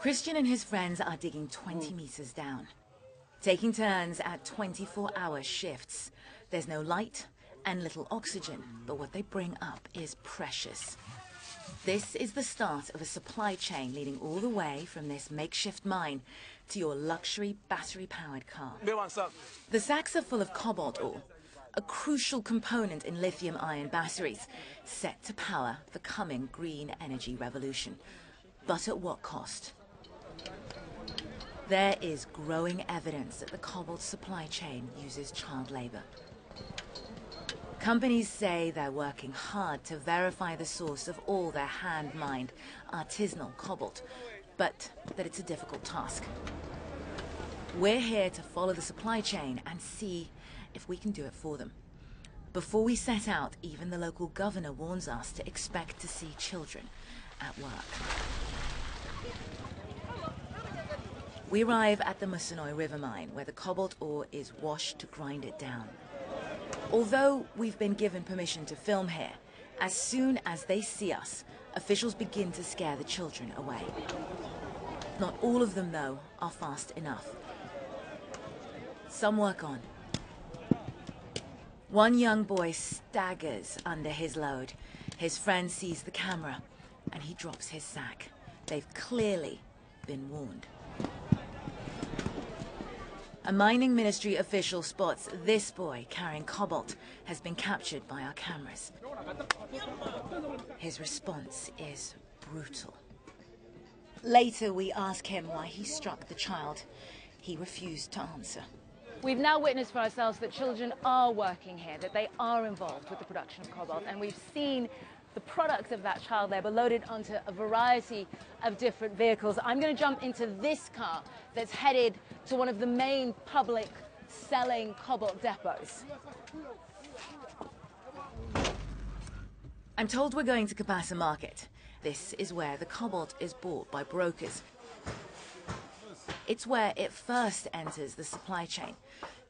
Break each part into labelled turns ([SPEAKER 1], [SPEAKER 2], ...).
[SPEAKER 1] Christian and his friends are digging 20 meters down, taking turns at 24-hour shifts. There's no light and little oxygen, but what they bring up is precious. This is the start of a supply chain leading all the way from this makeshift mine to your luxury battery-powered car. The sacks are full of cobalt ore, a crucial component in lithium-ion batteries, set to power the coming green energy revolution. But at what cost? There is growing evidence that the cobalt supply chain uses child labor. Companies say they're working hard to verify the source of all their hand-mined, artisanal cobalt, but that it's a difficult task. We're here to follow the supply chain and see if we can do it for them. Before we set out, even the local governor warns us to expect to see children at work. We arrive at the Musonoi River mine, where the cobalt ore is washed to grind it down. Although we've been given permission to film here, as soon as they see us, officials begin to scare the children away. Not all of them, though, are fast enough. Some work on. One young boy staggers under his load. His friend sees the camera, and he drops his sack. They've clearly been warned. A mining ministry official spots this boy carrying cobalt has been captured by our cameras. His response is brutal. Later, we ask him why he struck the child. He refused to answer.
[SPEAKER 2] We've now witnessed for ourselves that children are working here, that they are involved with the production of cobalt, and we've seen the products of that child labor loaded onto a variety of different vehicles. I'm going to jump into this car that's headed to one of the main public selling cobalt depots.
[SPEAKER 1] I'm told we're going to Kabasa Market. This is where the cobalt is bought by brokers. It's where it first enters the supply chain.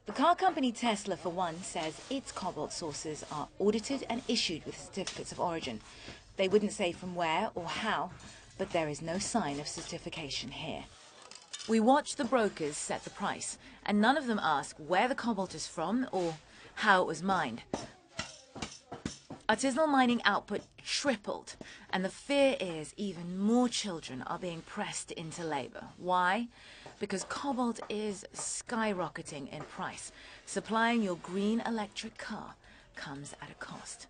[SPEAKER 1] The car company Tesla, for one, says its cobalt sources are audited and issued with certificates of origin. They wouldn't say from where or how, but there is no sign of certification here. We watch the brokers set the price, and none of them ask where the cobalt is from or how it was mined. Artisanal mining output tripled, and the fear is even more children are being pressed into labor. Why? Because cobalt is skyrocketing in price. Supplying your green electric car comes at a cost.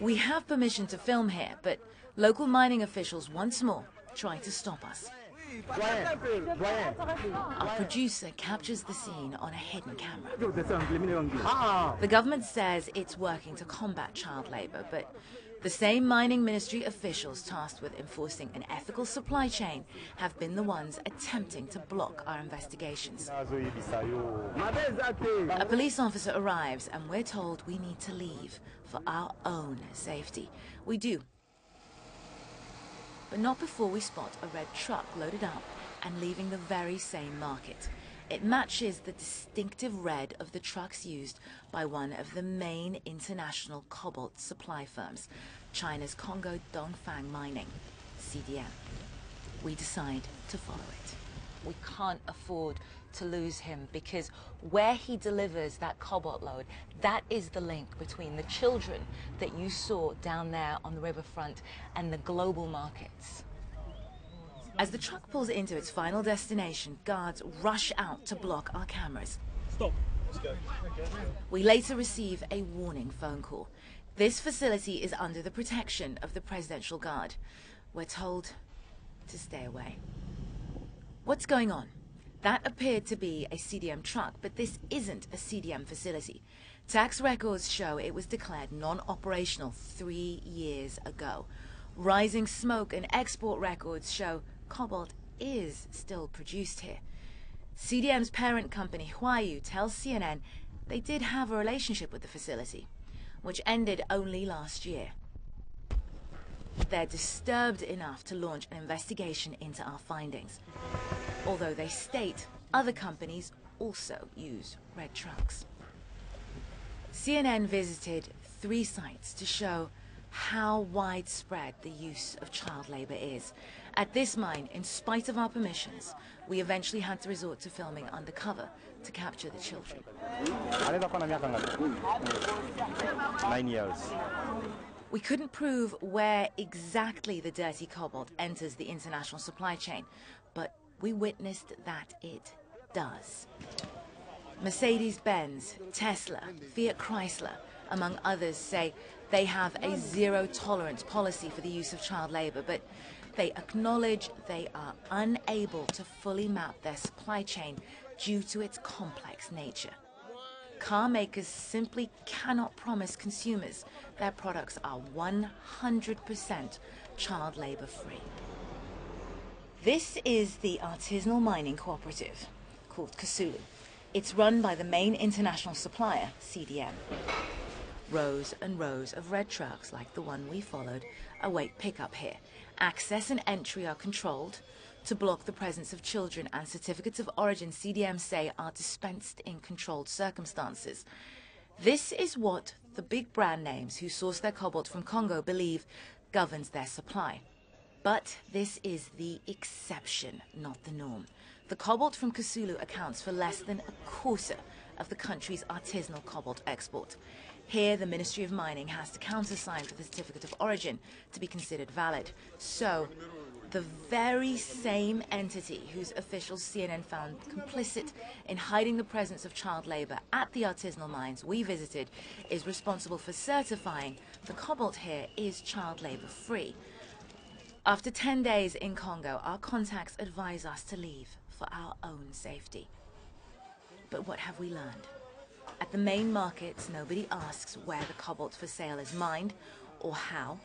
[SPEAKER 1] We have permission to film here, but local mining officials once more try to stop us. Our producer captures the scene on a hidden camera. The government says it's working to combat child labor, but the same mining ministry officials tasked with enforcing an ethical supply chain have been the ones attempting to block our investigations. A police officer arrives and we're told we need to leave for our own safety. We do. But not before we spot a red truck loaded up and leaving the very same market. It matches the distinctive red of the trucks used by one of the main international cobalt supply firms, China's Congo Dongfang Mining, CDM. We decide to follow it. We can't afford to lose him because where he delivers that cobalt load, that is the link between the children that you saw down there on the riverfront and the global markets. As the truck pulls into its final destination, guards rush out to block our cameras.
[SPEAKER 3] Stop. Let's go.
[SPEAKER 1] We later receive a warning phone call. This facility is under the protection of the Presidential Guard. We're told to stay away. What's going on? That appeared to be a CDM truck, but this isn't a CDM facility. Tax records show it was declared non-operational 3 years ago. Rising smoke and export records show cobalt is still produced here. CDM's parent company, Huayu, tells CNN they did have a relationship with the facility, which ended only last year. They're disturbed enough to launch an investigation into our findings, although they state other companies also use red trucks. CNN visited 3 sites to show how widespread the use of child labor is. At this mine, in spite of our permissions, we eventually had to resort to filming undercover to capture the children.
[SPEAKER 3] 9 years.
[SPEAKER 1] We couldn't prove where exactly the dirty cobalt enters the international supply chain, but we witnessed that it does. Mercedes-Benz, Tesla, Fiat Chrysler, among others, say they have a zero-tolerance policy for the use of child labor, but they acknowledge they are unable to fully map their supply chain due to its complex nature. Car makers simply cannot promise consumers their products are 100% child labor free. This is the artisanal mining cooperative called Kasulu. It's run by the main international supplier, CDM. Rows and rows of red trucks like the one we followed await pickup here. Access and entry are controlled to block the presence of children, and certificates of origin, CDM say, are dispensed in controlled circumstances. This is what the big brand names who source their cobalt from Congo believe governs their supply. But this is the exception, not the norm. The cobalt from Kasulu accounts for less than a quarter of the country's artisanal cobalt export. Here, the Ministry of Mining has to countersign for the certificate of origin to be considered valid. So, the very same entity whose officials CNN found complicit in hiding the presence of child labor at the artisanal mines we visited is responsible for certifying the cobalt here is child labor free. After 10 days in Congo, our contacts advise us to leave for our own safety. But what have we learned? At the main markets, nobody asks where the cobalt for sale is mined or how.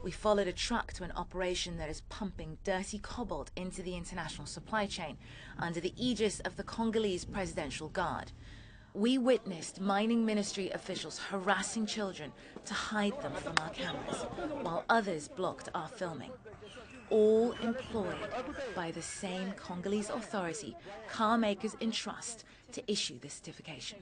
[SPEAKER 1] We followed a truck to an operation that is pumping dirty cobalt into the international supply chain under the aegis of the Congolese Presidential Guard. We witnessed mining ministry officials harassing children to hide them from our cameras, while others blocked our filming. All employed by the same Congolese authority car makers entrust to issue this certification.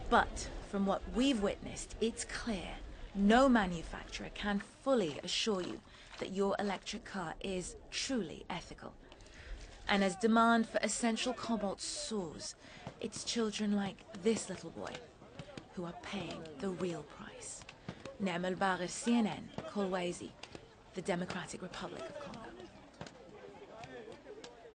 [SPEAKER 1] But from what we've witnessed, it's clear no manufacturer can fully assure you that your electric car is truly ethical. And as demand for essential cobalt soars, it's children like this little boy who are paying the real price. Nemel Barer, CNN, Kolwezi, the Democratic Republic of Congo.